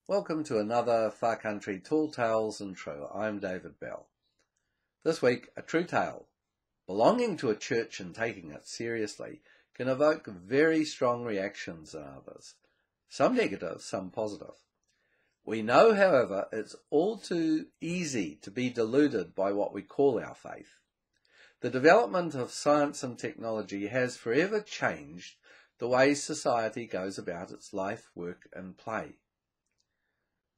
Welcome to another Far Country Tall Tales and True. I'm David Bell. This week, a true tale. Belonging to a church and taking it seriously can evoke very strong reactions in others. Some negative, some positive. We know, however, it's all too easy to be deluded by what we call our faith. The development of science and technology has forever changed the way society goes about its life, work and play.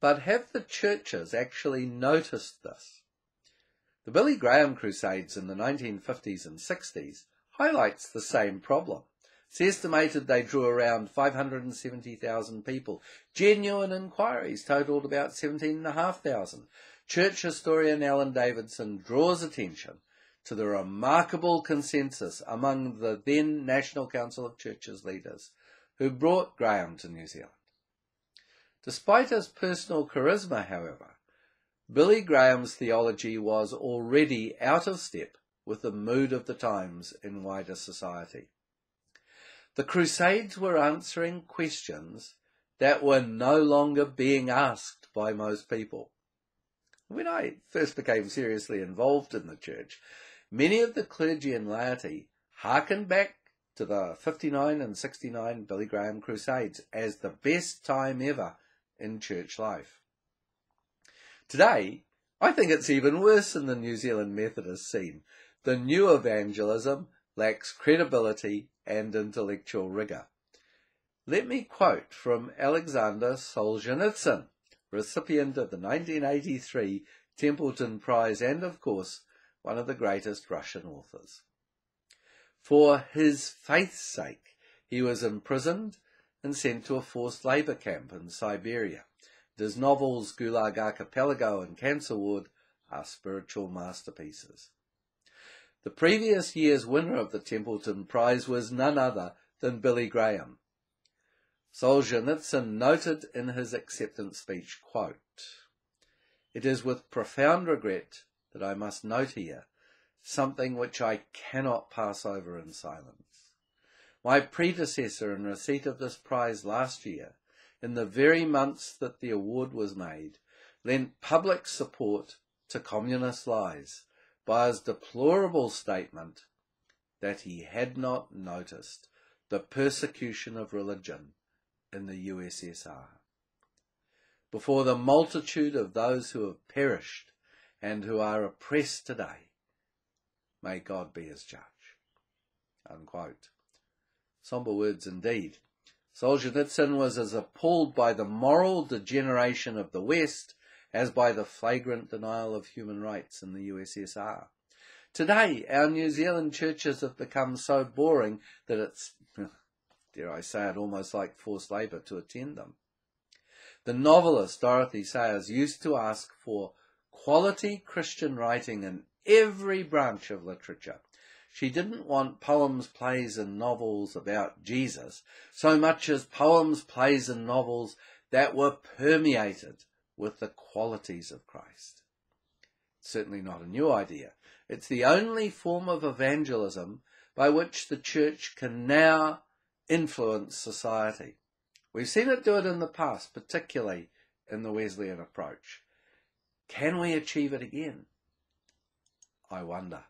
But have the churches actually noticed this? The Billy Graham crusades in the 1950s and 60s highlights the same problem. It's estimated they drew around 570,000 people. Genuine inquiries totalled about 17,500. Church historian Alan Davidson draws attention to the remarkable consensus among the then National Council of Churches leaders who brought Graham to New Zealand. Despite his personal charisma, however, Billy Graham's theology was already out of step with the mood of the times in wider society. The Crusades were answering questions that were no longer being asked by most people. When I first became seriously involved in the church, many of the clergy and laity hearkened back to the 59 and 69 Billy Graham crusades as the best time ever in church life. Today, I think it's even worse in the New Zealand Methodist scene. The new evangelism lacks credibility and intellectual rigour. Let me quote from Aleksandr Solzhenitsyn, recipient of the 1983 Templeton Prize and, of course, one of the greatest Russian authors. For his faith's sake, he was imprisoned and sent to a forced labour camp in Siberia. His novels Gulag Archipelago and Cancer Ward are spiritual masterpieces. The previous year's winner of the Templeton Prize was none other than Billy Graham. Solzhenitsyn noted in his acceptance speech, quote, "It is with profound regret that I must note here something which I cannot pass over in silence. My predecessor in receipt of this prize last year, in the very months that the award was made, lent public support to communist lies by his deplorable statement that he had not noticed the persecution of religion in the USSR. Before the multitude of those who have perished and who are oppressed today, may God be his judge." Unquote. Sombre words indeed. Solzhenitsyn was as appalled by the moral degeneration of the West as by the flagrant denial of human rights in the USSR. Today, our New Zealand churches have become so boring that it's, dare I say it, almost like forced labour to attend them. The novelist Dorothy Sayers used to ask for quality Christian writing in every branch of literature. She didn't want poems, plays and novels about Jesus so much as poems, plays and novels that were permeated with the qualities of Christ. It's certainly not a new idea. It's the only form of evangelism by which the church can now influence society. We've seen it do it in the past, particularly in the Wesleyan approach. Can we achieve it again? I wonder.